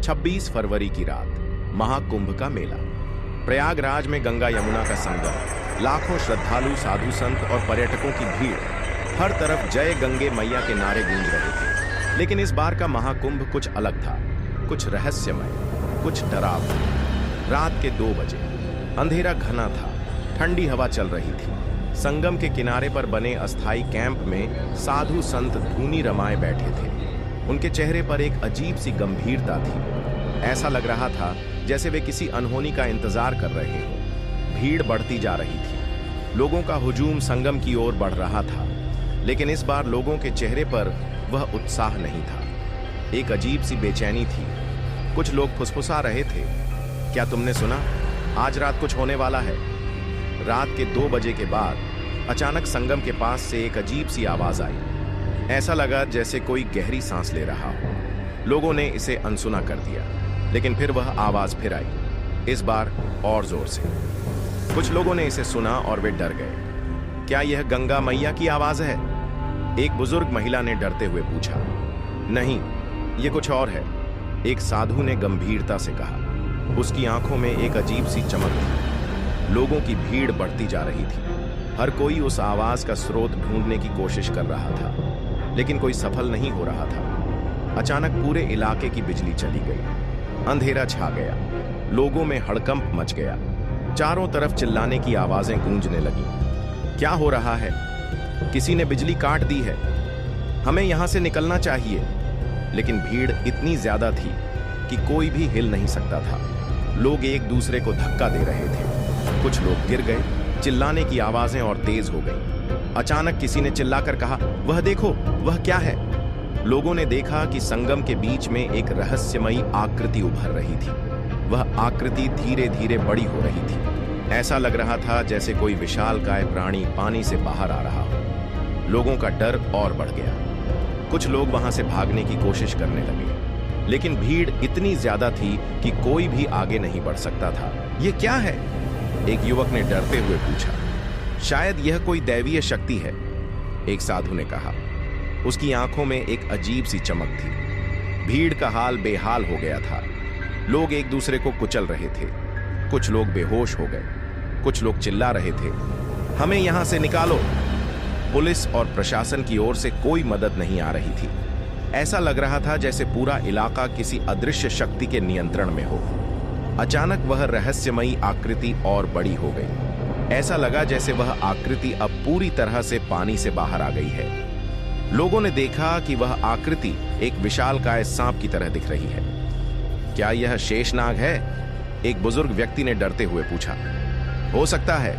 26 फरवरी की रात, महाकुंभ का मेला। प्रयागराज में गंगा यमुना का संगम, लाखों श्रद्धालु, साधु संत और पर्यटकों की भीड़, हर तरफ जय गंगे मैया के नारे गूंज रहे थे। लेकिन इस बार का महाकुंभ कुछ अलग था, कुछ रहस्यमय, कुछ डरावना। रात के 2 बजे, अंधेरा घना था, ठंडी हवा चल रही थी। संगम के किनारे पर बने अस्थायी कैंप में साधु संत धूनी रमाए बैठे थे। उनके चेहरे पर एक अजीब सी गंभीरता थी। ऐसा लग रहा था जैसे वे किसी अनहोनी का इंतजार कर रहे हों। भीड़ बढ़ती जा रही थी, लोगों का हुजूम संगम की ओर बढ़ रहा था। लेकिन इस बार लोगों के चेहरे पर वह उत्साह नहीं था, एक अजीब सी बेचैनी थी। कुछ लोग फुसफुसा रहे थे, क्या तुमने सुना? आज रात कुछ होने वाला है। रात के 2 बजे के बाद अचानक संगम के पास से एक अजीब सी आवाज आई। ऐसा लगा जैसे कोई गहरी सांस ले रहा हो। लोगों ने इसे अनसुना कर दिया, लेकिन फिर वह आवाज फिर आई, इस बार और जोर से। कुछ लोगों ने इसे सुना और वे डर गए। क्या यह गंगा मैया की आवाज है? एक बुजुर्ग महिला ने डरते हुए पूछा। नहीं, ये कुछ और है, एक साधु ने गंभीरता से कहा। उसकी आंखों में एक अजीब सी चमक थी। लोगों की भीड़ बढ़ती जा रही थी, हर कोई उस आवाज का स्रोत ढूंढने की कोशिश कर रहा था, लेकिन कोई सफल नहीं हो रहा था। अचानक पूरे इलाके की बिजली चली गई, अंधेरा छा गया, लोगों में हड़कंप मच गया। चारों तरफ चिल्लाने की आवाजें गूंजने लगी। क्या हो रहा है? किसी ने बिजली काट दी है, हमें यहां से निकलना चाहिए। लेकिन भीड़ इतनी ज्यादा थी कि कोई भी हिल नहीं सकता था। लोग एक दूसरे को धक्का दे रहे थे, कुछ लोग गिर गए। चिल्लाने की आवाजें और तेज हो गईं। अचानक किसी ने चिल्लाकर कहा, वह देखो, वह क्या है? लोगों ने देखा कि संगम के बीच में एक रहस्यमयी आकृति उभर रही थी। वह आकृति धीरे धीरे बड़ी हो रही थी। ऐसा लग रहा था जैसे कोई विशालकाय प्राणी पानी से बाहर आ रहा हो। लोगों का डर और बढ़ गया। कुछ लोग वहां से भागने की कोशिश करने लगे, लेकिन भीड़ इतनी ज्यादा थी कि कोई भी आगे नहीं बढ़ सकता था। यह क्या है? एक युवक ने डरते हुए पूछा। शायद यह कोई दैवीय शक्ति है, एक साधु ने कहा। उसकी आंखों में एक अजीब सी चमक थी। भीड़ का हाल बेहाल हो गया था। लोग एक दूसरे को कुचल रहे थे, कुछ लोग बेहोश हो गए, कुछ लोग चिल्ला रहे थे, हमें यहां से निकालो। पुलिस और प्रशासन की ओर से कोई मदद नहीं आ रही थी। ऐसा लग रहा था जैसे पूरा इलाका किसी अदृश्य शक्ति के नियंत्रण में हो। अचानक वह रहस्यमयी आकृति और बड़ी हो गई। ऐसा लगा जैसे वह आकृति अब पूरी तरह से पानी से बाहर आ गई है। लोगों ने देखा कि वह आकृति एक विशालकाय सांप की तरह दिख रही है। क्या यह शेषनाग है? एक बुजुर्ग व्यक्ति ने डरते हुए पूछा। हो सकता है,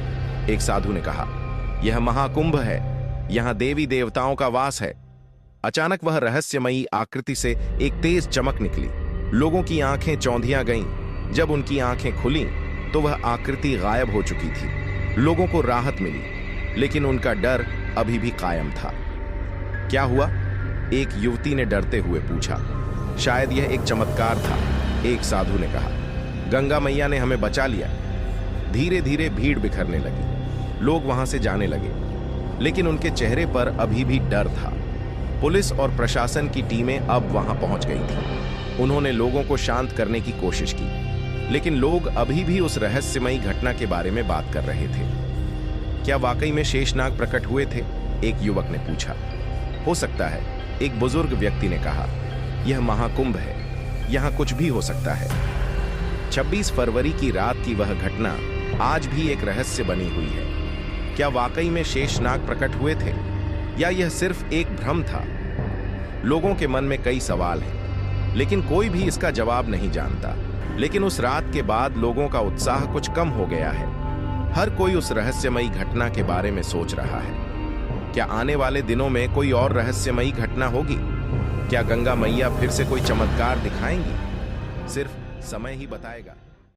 एक साधु ने कहा। यह महाकुंभ है, यहां देवी देवताओं का वास है। अचानक वह रहस्यमयी आकृति से एक तेज चमक निकली। लोगों की आंखें चौंधिया गईं। जब उनकी आंखें खुलीं, तो वह आकृति गायब हो चुकी थी। लोगों को राहत मिली, लेकिन उनका डर अभी भी कायम था। क्या हुआ? एक युवती ने डरते हुए पूछा। शायद यह एक चमत्कार था, एक साधु ने कहा। गंगा मैया ने हमें बचा लिया। धीरे धीरे भीड़ बिखरने लगी, लोग वहां से जाने लगे, लेकिन उनके चेहरे पर अभी भी डर था। पुलिस और प्रशासन की टीमें अब वहां पहुंच गई थी। उन्होंने लोगों को शांत करने की कोशिश की, लेकिन लोग अभी भी उस रहस्यमयी घटना के बारे में बात कर रहे थे। क्या वाकई में शेषनाग प्रकट हुए थे? एक युवक ने पूछा। हो सकता है, एक बुजुर्ग व्यक्ति ने कहा। यह महाकुंभ है, यहां कुछ भी हो सकता है। 26 फरवरी की रात की वह घटना आज भी एक रहस्य बनी हुई है। क्या वाकई में शेषनाग प्रकट हुए थे, या यह सिर्फ एक भ्रम था? लोगों के मन में कई सवाल हैं, लेकिन कोई भी इसका जवाब नहीं जानता। लेकिन उस रात के बाद लोगों का उत्साह कुछ कम हो गया है। हर कोई उस रहस्यमयी घटना के बारे में सोच रहा है। क्या आने वाले दिनों में कोई और रहस्यमयी घटना होगी? क्या गंगा मैया फिर से कोई चमत्कार दिखाएंगी? सिर्फ समय ही बताएगा।